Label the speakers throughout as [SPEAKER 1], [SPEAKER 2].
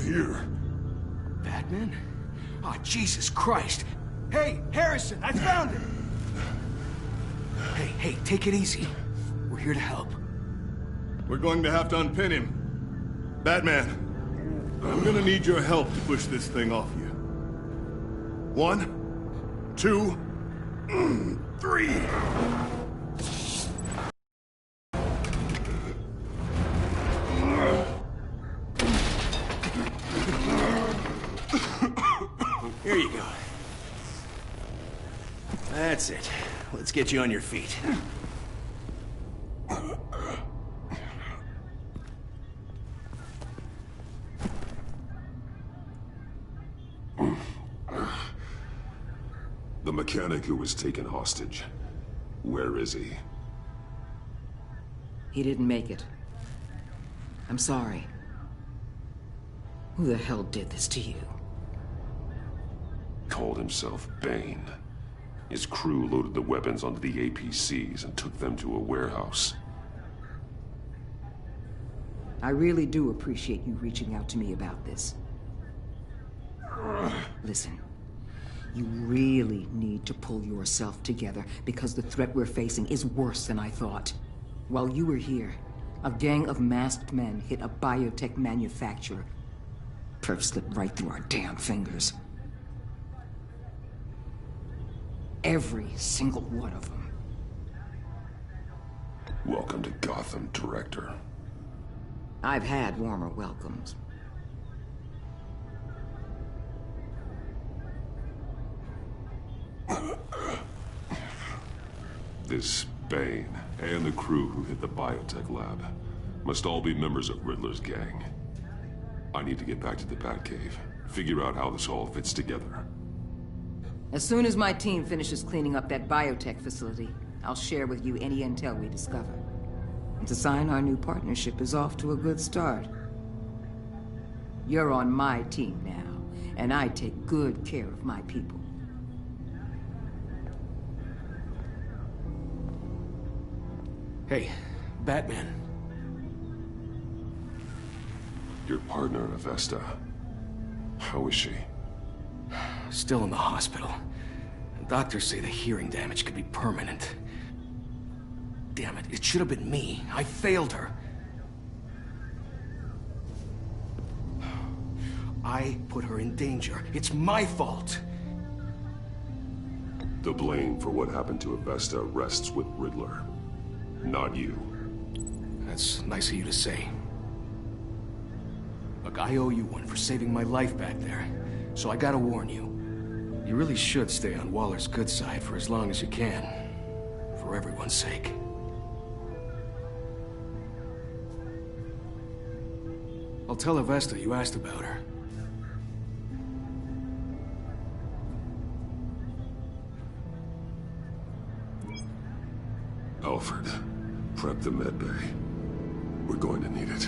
[SPEAKER 1] here?
[SPEAKER 2] Batman? Oh, Jesus Christ! Hey, Harrison, I found it! Hey, take it easy. We're here to help.
[SPEAKER 1] We're going to have to unpin him. Batman, I'm gonna need your help to push this thing off you. 1, 2, 3.
[SPEAKER 2] Here you go. That's it. Let's get you on your feet.
[SPEAKER 1] The mechanic who was taken hostage. Where is he?
[SPEAKER 3] He didn't make it. I'm sorry. Who the hell did this to you?
[SPEAKER 4] Called himself Bane. His crew loaded the weapons onto the APCs and took them to a warehouse.
[SPEAKER 3] I really do appreciate you reaching out to me about this. Listen, you really need to pull yourself together because the threat we're facing is worse than I thought. While you were here, a gang of masked men hit a biotech manufacturer. Perf slipped right through our damn fingers. Every single one of them.
[SPEAKER 4] Welcome to Gotham, Director.
[SPEAKER 3] I've had warmer welcomes.
[SPEAKER 4] This Bane and the crew who hit the biotech lab must all be members of Riddler's gang. I need to get back to the Batcave, figure out how this all fits together.
[SPEAKER 3] As soon as my team finishes cleaning up that biotech facility, I'll share with you any intel we discover. And to sign our new partnership is off to a good start. You're on my team now, and I take good care of my people.
[SPEAKER 2] Hey, Batman.
[SPEAKER 4] Your partner, Avesta. How is she?
[SPEAKER 2] Still in the hospital. Doctors say the hearing damage could be permanent. Damn it, it should have been me. I failed her. I put her in danger. It's my fault.
[SPEAKER 4] The blame for what happened to Avesta rests with Riddler, not you.
[SPEAKER 2] That's nice of you to say. Look, I owe you one for saving my life back there. So I gotta warn you. You really should stay on Waller's good side for as long as you can. For everyone's sake. I'll tell Avesta you asked about her.
[SPEAKER 4] Alfred, prep the medbay. We're going to need it.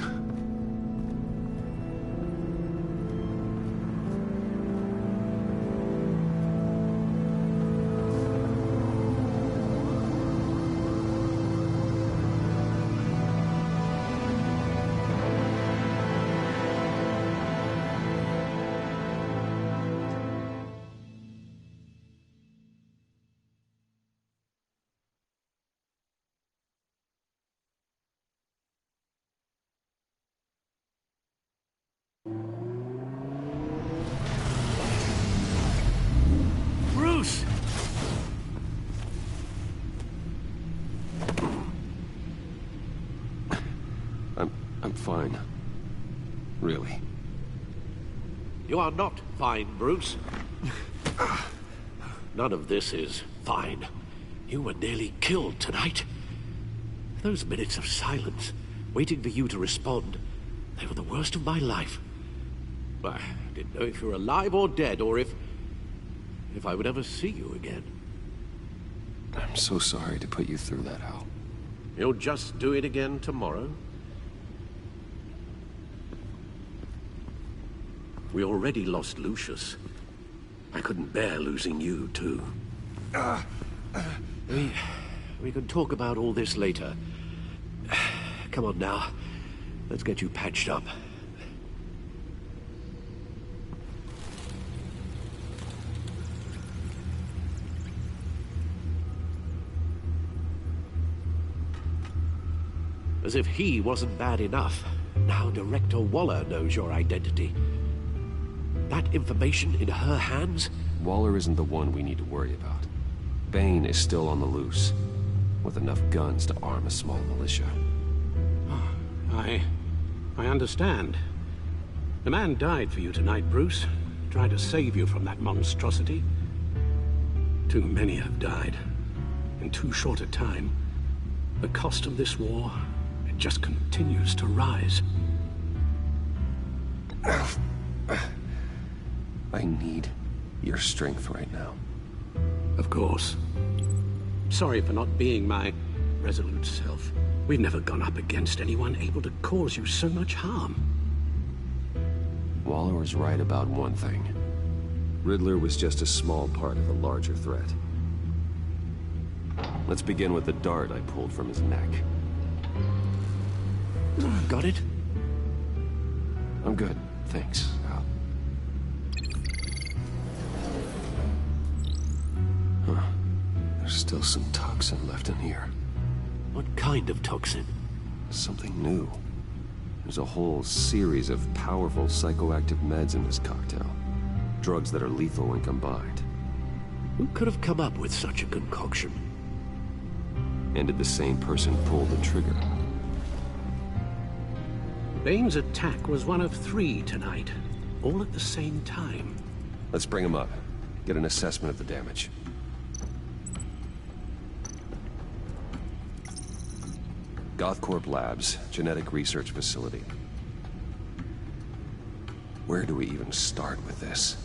[SPEAKER 2] Bruce!
[SPEAKER 4] I'm fine. Really.
[SPEAKER 5] You are not fine, Bruce. None of this is fine. You were nearly killed tonight. Those minutes of silence, waiting for you to respond, they were the worst of my life. I didn't know if you were alive or dead, or if I would ever see you again.
[SPEAKER 6] I'm so sorry to put you through that, Al.
[SPEAKER 5] You'll just do it again tomorrow? We already lost Lucius. I couldn't bear losing you, too. We can talk about all this later. Come on now. Let's get you patched up. As if he wasn't bad enough. Now Director Waller knows your identity. That information in her hands?
[SPEAKER 6] Waller isn't the one we need to worry about. Bane is still on the loose, with enough guns to arm a small militia.
[SPEAKER 5] I understand. The man died for you tonight, Bruce. Tried to save you from that monstrosity. Too many have died. In too short a time. The cost of this war, it just continues to rise.
[SPEAKER 6] I need your strength right now.
[SPEAKER 5] Of course. Sorry for not being my resolute self. We've never gone up against anyone able to cause you so much harm.
[SPEAKER 6] Waller was right about one thing. Riddler was just a small part of a larger threat. Let's begin with the dart I pulled from his neck.
[SPEAKER 5] Got it?
[SPEAKER 6] I'm good, thanks. Huh. There's still some toxin left in here.
[SPEAKER 5] What kind of toxin?
[SPEAKER 6] Something new. There's a whole series of powerful psychoactive meds in this cocktail. Drugs that are lethal when combined.
[SPEAKER 5] Who could have come up with such a concoction?
[SPEAKER 6] And did the same person pull the trigger?
[SPEAKER 5] Bane's attack was one of 3 tonight, all at the same time.
[SPEAKER 6] Let's bring him up. Get an assessment of the damage. Gothcorp Labs, genetic research facility. Where do we even start with this?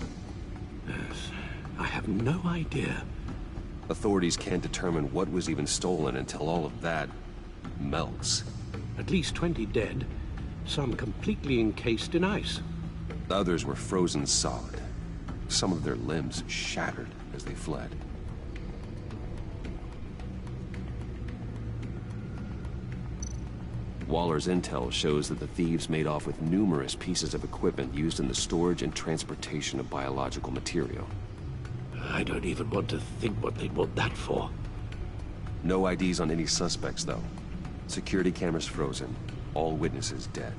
[SPEAKER 5] Yes, I have no idea.
[SPEAKER 6] Authorities can't determine what was even stolen until all of that melts.
[SPEAKER 5] At least 20 dead, some completely encased in ice.
[SPEAKER 6] Others were frozen solid. Some of their limbs shattered as they fled. Waller's intel shows that the thieves made off with numerous pieces of equipment used in the storage and transportation of biological material.
[SPEAKER 5] I don't even want to think what they'd want that for.
[SPEAKER 6] No IDs on any suspects, though. Security cameras frozen. All witnesses dead.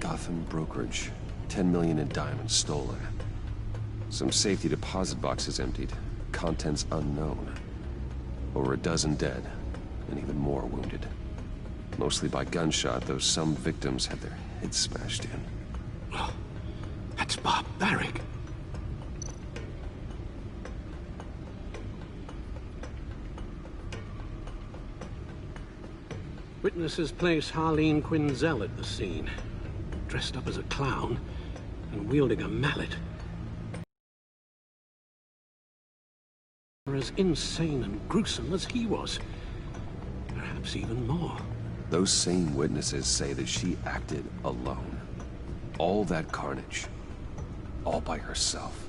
[SPEAKER 6] Gotham brokerage. 10 million in diamonds stolen. Some safety deposit boxes emptied. Contents unknown. Over a dozen dead, and even more wounded. Mostly by gunshot, though some victims had their heads smashed in.
[SPEAKER 5] Oh, that's barbaric. Witnesses place Harleen Quinzel at the scene, dressed up as a clown and wielding a mallet. As insane and gruesome as he was. Perhaps even more.
[SPEAKER 6] Those same witnesses say that she acted alone. All that carnage. All by herself.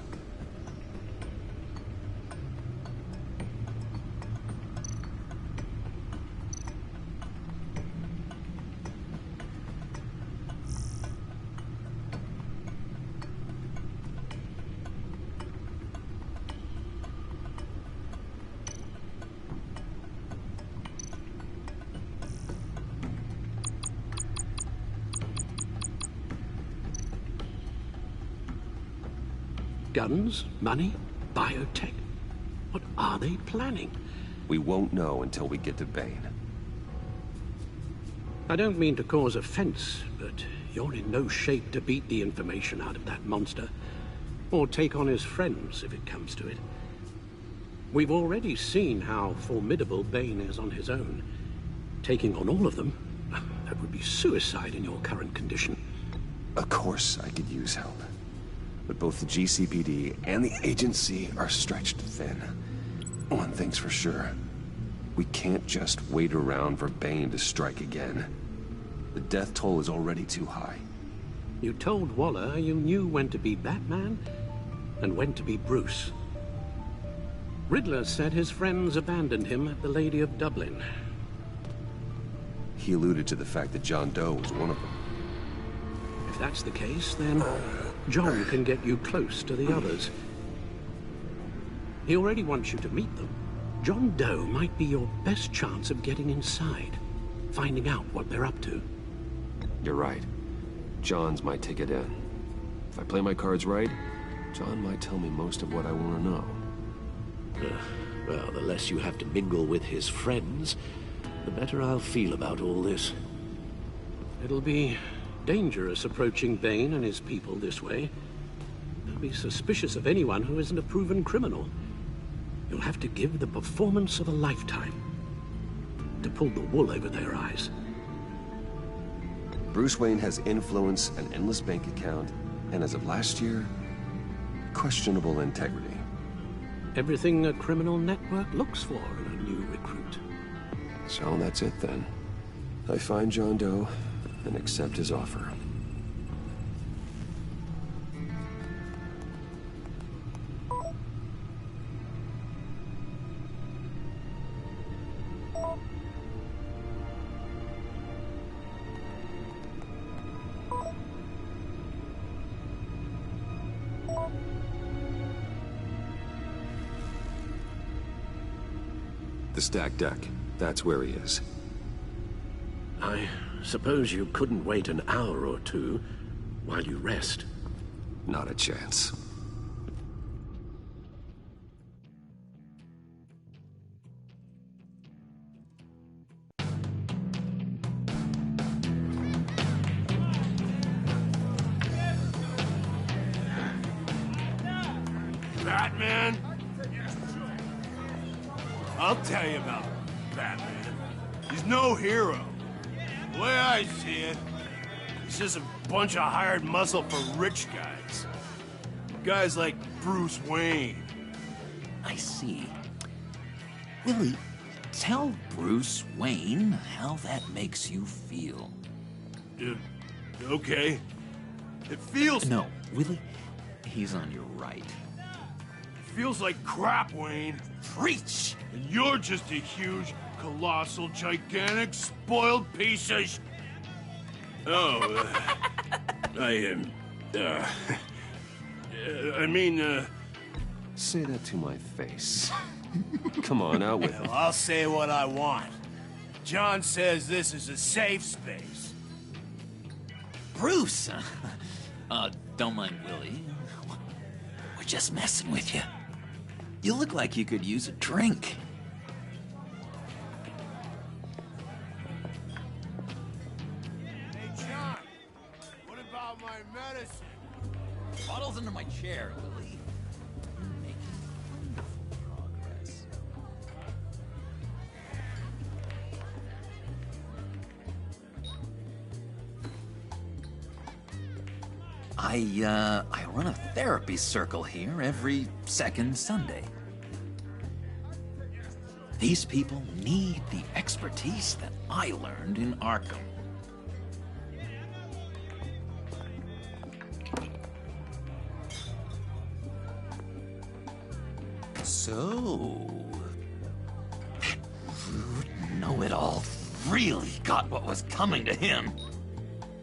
[SPEAKER 5] Guns, money, biotech. What are they planning?
[SPEAKER 6] We won't know until we get to Bane.
[SPEAKER 5] I don't mean to cause offense, but you're in no shape to beat the information out of that monster. Or take on his friends, if it comes to it. We've already seen how formidable Bane is on his own. Taking on all of them, that would be suicide in your current condition.
[SPEAKER 6] Of course I could use help. But both the GCPD and the agency are stretched thin. One thing's for sure. We can't just wait around for Bane to strike again. The death toll is already too high.
[SPEAKER 5] You told Waller you knew when to be Batman and when to be Bruce. Riddler said his friends abandoned him at the Lady of Dublin.
[SPEAKER 6] He alluded to the fact that John Doe was one of them.
[SPEAKER 5] If that's the case, then John can get you close to the others. He already wants you to meet them. John Doe might be your best chance of getting inside, finding out what they're up to.
[SPEAKER 6] You're right. John's my ticket in. If I play my cards right, John might tell me most of what I want to know.
[SPEAKER 5] Well, the less you have to mingle with his friends, the better I'll feel about all this. It'll be dangerous approaching Bane and his people this way. They'll be suspicious of anyone who isn't a proven criminal. You'll have to give the performance of a lifetime to pull the wool over their eyes.
[SPEAKER 6] Bruce Wayne has influence, an endless bank account, and as of last year, questionable integrity.
[SPEAKER 5] Everything a criminal network looks for in a new recruit.
[SPEAKER 6] So that's it then. I find John Doe and accept his offer. The stacked deck. That's where he is.
[SPEAKER 5] I suppose you couldn't wait an hour or two while you rest.
[SPEAKER 6] Not a chance.
[SPEAKER 1] Batman? I'll tell you about Batman. He's no hero. The way I see it, he's just a bunch of hired muscle for rich guys. Guys like Bruce Wayne.
[SPEAKER 7] I see. Willie, tell Bruce Wayne how that makes you feel.
[SPEAKER 1] Okay. It feels...
[SPEAKER 7] No, Willie, he's on your right.
[SPEAKER 1] It feels like crap, Wayne.
[SPEAKER 7] Preach!
[SPEAKER 1] And you're just a huge, colossal, gigantic, spoiled piece of Oh, I mean,
[SPEAKER 6] Say that to my face. Come on, out with it.
[SPEAKER 1] Well, I'll say what I want. John says this is a safe space.
[SPEAKER 7] Bruce! Don't mind Willie. We're just messing with you. You look like you could use a drink.
[SPEAKER 1] Hey, John, what about my medicine?
[SPEAKER 7] Bottles under my chair, Willie. You're making wonderful progress. I run a therapy circle here every second Sunday. These people need the expertise that I learned in Arkham. So, that rude know-it-all really got what was coming to him.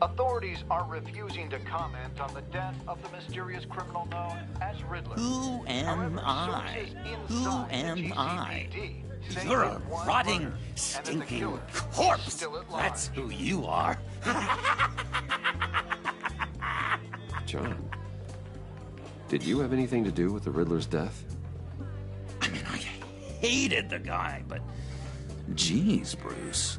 [SPEAKER 8] Authorities are refusing to comment on the death of the mysterious criminal known as Riddler.
[SPEAKER 7] Who am
[SPEAKER 8] However,
[SPEAKER 7] I?
[SPEAKER 8] sources
[SPEAKER 7] Who
[SPEAKER 8] inside the
[SPEAKER 7] am I?
[SPEAKER 8] GCPD say
[SPEAKER 7] You're a
[SPEAKER 8] that one
[SPEAKER 7] rotting,
[SPEAKER 8] murder, and that the
[SPEAKER 7] stinking
[SPEAKER 8] killer is
[SPEAKER 7] corpse.
[SPEAKER 8] still at large.
[SPEAKER 7] That's who you are.
[SPEAKER 6] John, did you have anything to do with the Riddler's death?
[SPEAKER 7] I mean, I hated the guy, but geez, Bruce.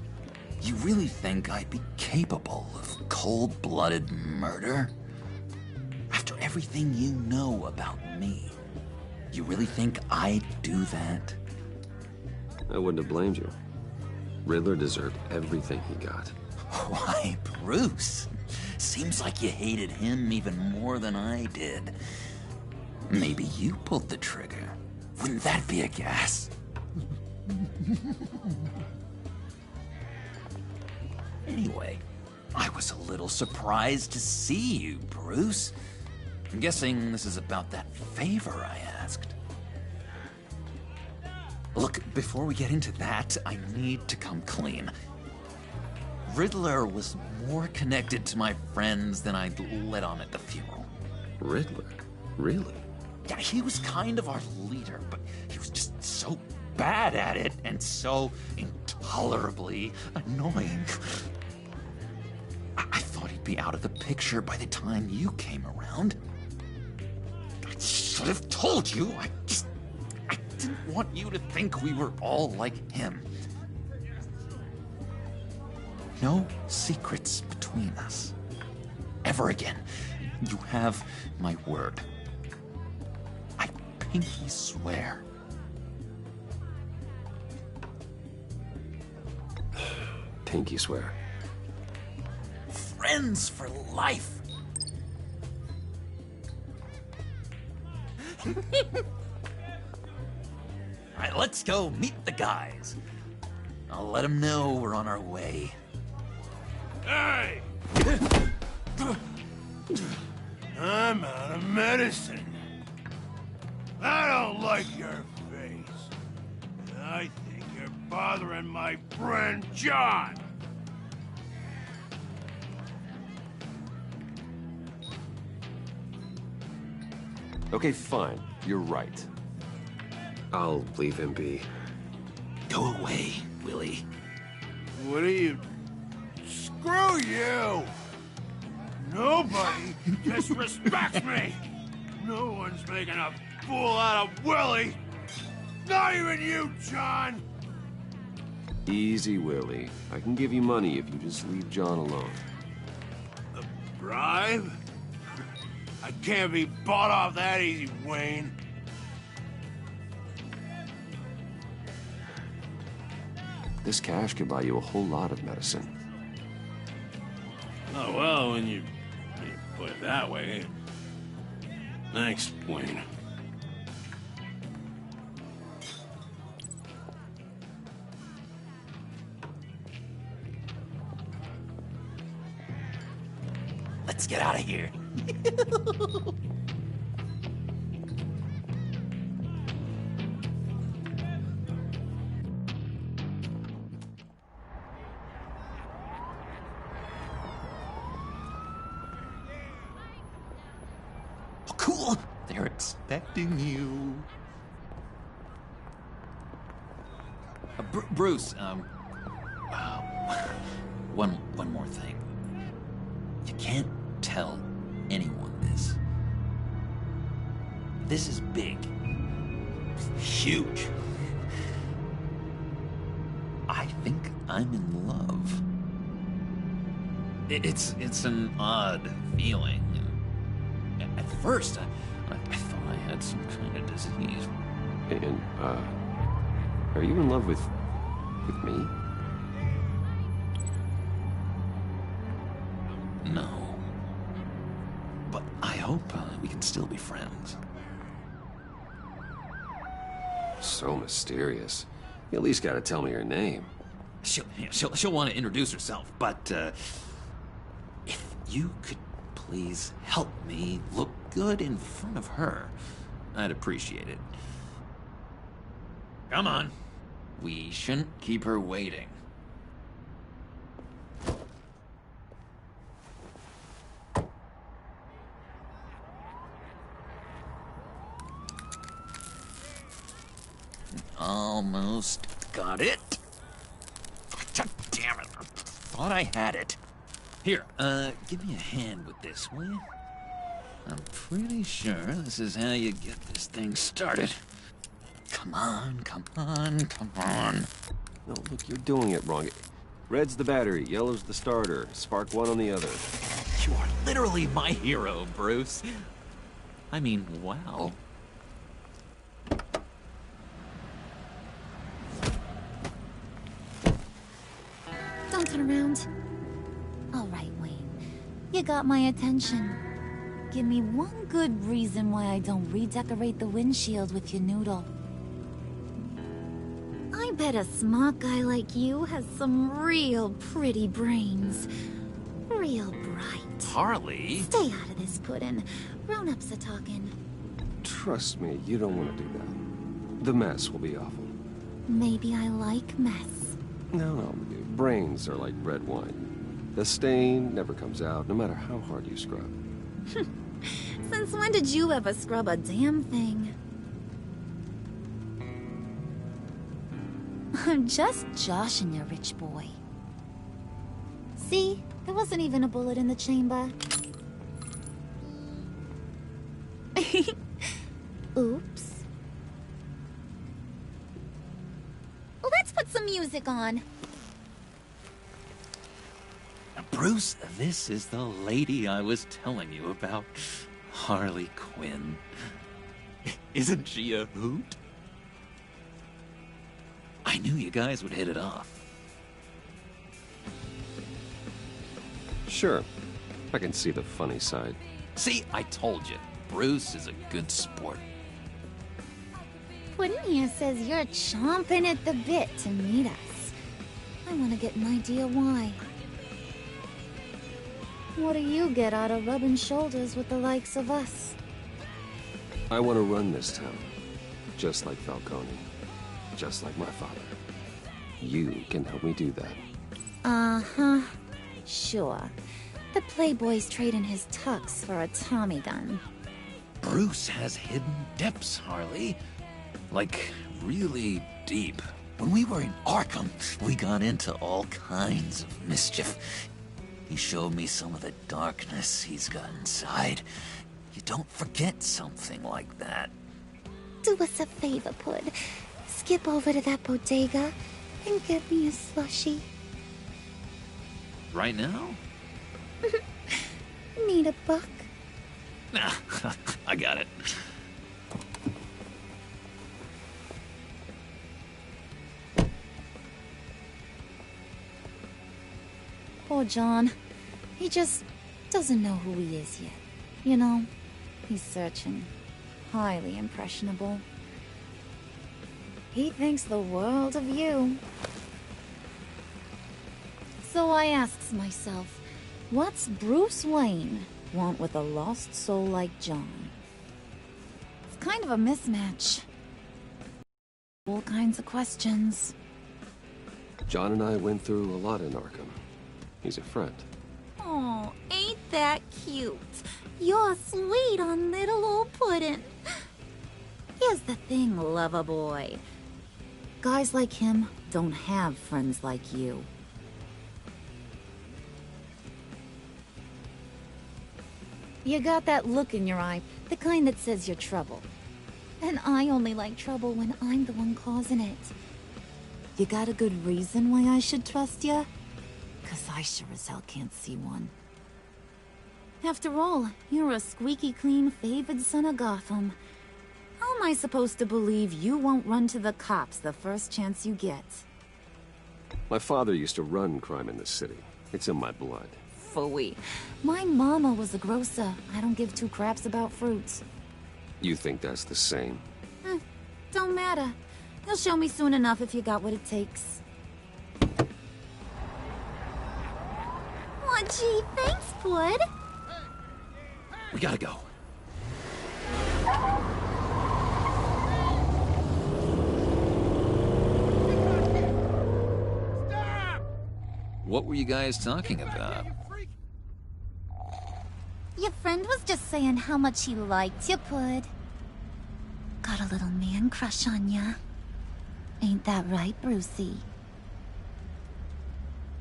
[SPEAKER 7] You really think I'd be capable of cold-blooded murder? After everything you know about me, you really think I'd do that?
[SPEAKER 6] I wouldn't have blamed you. Riddler deserved everything he got.
[SPEAKER 7] Why, Bruce? Seems like you hated him even more than I did. Maybe you pulled the trigger. Wouldn't that be a gas? Anyway, I was a little surprised to see you, Bruce. I'm guessing this is about that favor I asked. Look, before we get into that, I need to come clean. Riddler was more connected to my friends than I'd let on at the funeral.
[SPEAKER 6] Riddler? Really?
[SPEAKER 7] Yeah, he was kind of our leader, but he was just so bad at it and so intolerably annoying. I thought he'd be out of the picture by the time you came around. I should have told you. I didn't want you to think we were all like him. No secrets between us. Ever again. You have my word. I pinky swear.
[SPEAKER 6] Pinky swear.
[SPEAKER 7] Friends for life. All right, let's go meet the guys. I'll let them know we're on our way.
[SPEAKER 1] Hey! I'm out of medicine. I don't like your face. I think you're bothering my friend John.
[SPEAKER 6] Okay, fine. You're right. I'll leave him be.
[SPEAKER 7] Go away, Willie.
[SPEAKER 1] What are you... Screw you! Nobody disrespects me! No one's making a fool out of Willie! Not even you, John!
[SPEAKER 6] Easy, Willie. I can give you money if you just leave John alone.
[SPEAKER 1] A bribe? I can't be bought off that easy, Wayne.
[SPEAKER 6] This cash could buy you a whole lot of medicine.
[SPEAKER 1] Oh, well, when you put it that way. Thanks, Wayne.
[SPEAKER 7] Let's get out of here. Oh, cool. They're expecting you. Bruce, one more thing. You can't tell anyone this. This is big. Huge. I think I'm in love. It's an odd feeling. At first, I thought I had some kind of disease.
[SPEAKER 6] And, are you in love with me?
[SPEAKER 7] No. But I hope we can still be friends.
[SPEAKER 6] So mysterious. You at least gotta tell me her name.
[SPEAKER 7] She'll want to introduce herself, but if you could please help me look good in front of her, I'd appreciate it. Come on. We shouldn't keep her waiting. Almost got it. God damn it. I thought I had it. Here, give me a hand with this, will you? I'm pretty sure this is how you get this thing started. Come on, come on, come on.
[SPEAKER 6] No, look, you're doing it wrong. Red's the battery, yellow's the starter. Spark one on the other.
[SPEAKER 7] You are literally my hero, Bruce. I mean, wow.
[SPEAKER 9] Don't turn around. All right, Wayne. You got my attention. Give me one good reason why I don't redecorate the windshield with your noodle. I bet a smart guy like you has some real pretty brains. Real bright.
[SPEAKER 7] Harley?
[SPEAKER 9] Stay out of this, Puddin'. Grown-ups are talking.
[SPEAKER 6] Trust me, you don't want to do that. The mess will be awful.
[SPEAKER 9] Maybe I like mess.
[SPEAKER 6] No, brains are like red wine. The stain never comes out, no matter how hard you scrub.
[SPEAKER 9] Since when did you ever scrub a damn thing? I'm just joshing you, rich boy. See? There wasn't even a bullet in the chamber. Oops. Let's put some music on.
[SPEAKER 7] Bruce, this is the lady I was telling you about. Harley Quinn. Isn't she a hoot? I knew you guys would hit it off.
[SPEAKER 6] Sure. I can see the funny side.
[SPEAKER 7] See, I told you. Bruce is a good sport.
[SPEAKER 9] Puddin' here says you're chomping at the bit to meet us. I want to get an idea why. What do you get out of rubbing shoulders with the likes of us?
[SPEAKER 6] I want to run this town. Just like Falcone. Just like my father. You can help me do that.
[SPEAKER 9] Uh-huh. Sure. The Playboy's trading his tux for a Tommy gun.
[SPEAKER 7] Bruce has hidden depths, Harley. Like, really deep. When we were in Arkham, we got into all kinds of mischief. He showed me some of the darkness he's got inside. You don't forget something like that.
[SPEAKER 9] Do us a favor, Pud. Skip over to that bodega and get me a slushie.
[SPEAKER 7] Right now?
[SPEAKER 9] Need a buck?
[SPEAKER 7] Nah, I got it.
[SPEAKER 9] Poor John. He just doesn't know who he is yet. You know, he's searching. Highly impressionable. He thinks the world of you. So I asks myself, what's Bruce Wayne want with a lost soul like John? It's kind of a mismatch. All kinds of questions.
[SPEAKER 6] John and I went through a lot in Arkham. He's a friend.
[SPEAKER 9] Oh, ain't that cute? You're sweet on little old Puddin'. Here's the thing, lover boy. Guys like him don't have friends like you. You got that look in your eye, the kind that says you're trouble. And I only like trouble when I'm the one causing it. You got a good reason why I should trust you? 'Cause I sure as hell can't see one. After all, you're a squeaky clean favored son of Gotham. How am I supposed to believe you won't run to the cops the first chance you get?
[SPEAKER 6] My father used to run crime in this city. It's in my blood.
[SPEAKER 9] Phooey. My mama was a grocer. I don't give two craps about fruits.
[SPEAKER 6] You think that's the same?
[SPEAKER 9] Don't matter. You'll show me soon enough if you got what it takes. Aw, gee, thanks, Bud.
[SPEAKER 7] We gotta go. What were you guys talking about?
[SPEAKER 9] Your friend was just saying how much he liked you, Pud. Got a little man crush on ya. Ain't that right, Brucey?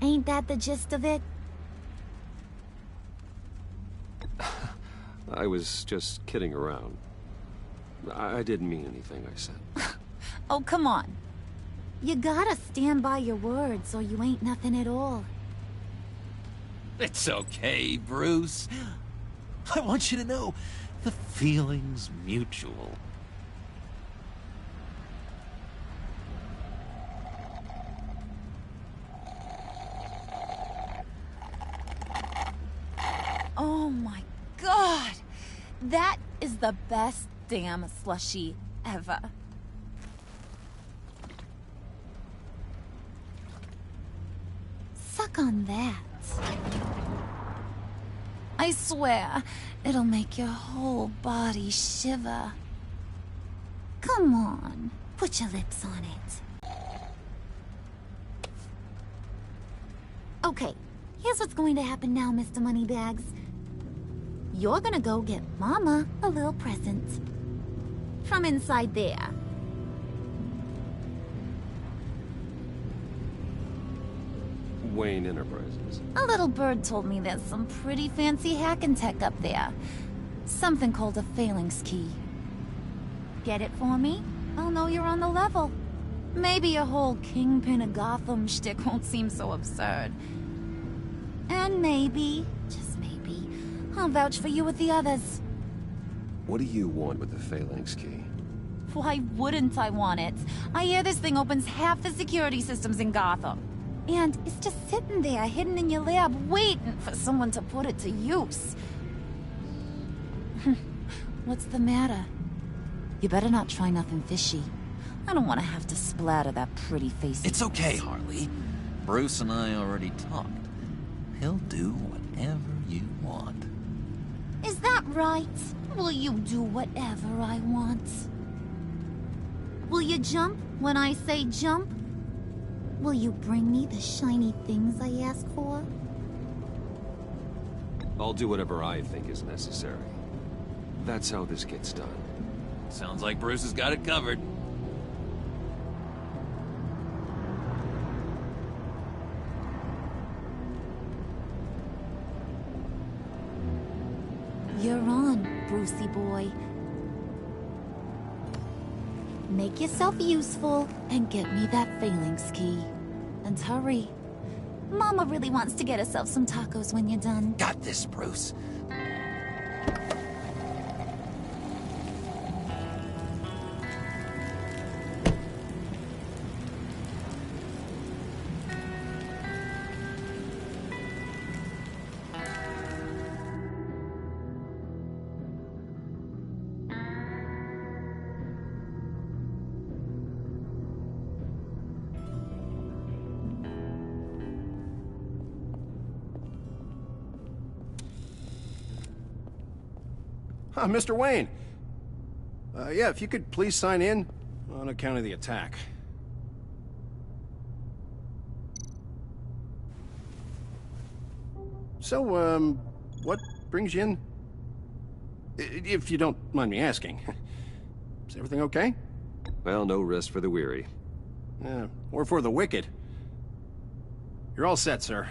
[SPEAKER 9] Ain't that the gist of it?
[SPEAKER 6] I was just kidding around. I didn't mean anything I said.
[SPEAKER 9] Oh, come on. You gotta stand by your words or you ain't nothing at all.
[SPEAKER 7] It's okay, Bruce. I want you to know the feeling's mutual.
[SPEAKER 9] Oh my god! That is the best damn slushie ever. Suck on that. I swear, it'll make your whole body shiver. Come on, put your lips on it. Okay, here's what's going to happen now, Mr. Moneybags. you're gonna go get Mama a little present. From inside there.
[SPEAKER 6] Wayne Enterprises.
[SPEAKER 9] A little bird told me there's some pretty fancy hacking tech up there. Something called a phalanx key. Get it for me? I'll know you're on the level. Maybe your whole Kingpin of Gotham shtick won't seem so absurd. And maybe, just maybe, I'll vouch for you with the others.
[SPEAKER 6] What do you want with the phalanx key?
[SPEAKER 9] Why wouldn't I want it? I hear this thing opens half the security systems in Gotham. And it's just sitting there, hidden in your lab, waiting for someone to put it to use. What's the matter? You better not try nothing fishy. I don't want to have to splatter that pretty face.
[SPEAKER 7] It's okay, Harley. Bruce and I already talked. He'll do whatever you want.
[SPEAKER 9] Is that right? Will you do whatever I want? Will you jump when I say jump? Will you bring me the shiny things I ask for?
[SPEAKER 6] I'll do whatever I think is necessary. That's how this gets done.
[SPEAKER 7] Sounds like Bruce has got it covered.
[SPEAKER 9] You're on, Brucey boy. Make yourself useful and get me that phalanx key. And hurry. Mama really wants to get herself some tacos when you're done.
[SPEAKER 7] Got this, Bruce.
[SPEAKER 2] Mr. Wayne. Yeah, if you could please sign in on account of the attack. So, what brings you in? If you don't mind me asking. Is everything okay?
[SPEAKER 6] Well, no rest for the weary.
[SPEAKER 2] Or for the wicked. You're all set, sir.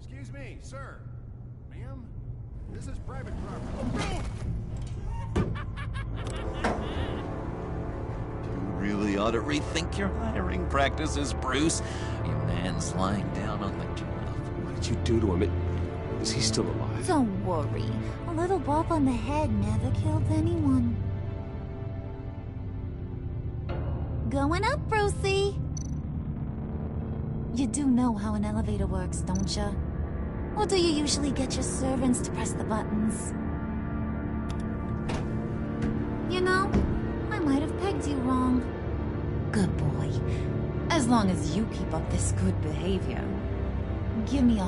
[SPEAKER 2] Excuse me, sir. Ma'am? This is private property.
[SPEAKER 7] You really ought to rethink your hiring practices, Bruce. Your man's lying down on the job.
[SPEAKER 6] What did you do to him? Is he still alive?
[SPEAKER 9] Don't worry. A little bump on the head never killed anyone. Going up, Brucey. You do know how an elevator works, don't you? Or do you usually get your servants to press the buttons? You know, I might have pegged you wrong. Good boy. As long as you keep up this good behavior. Give me a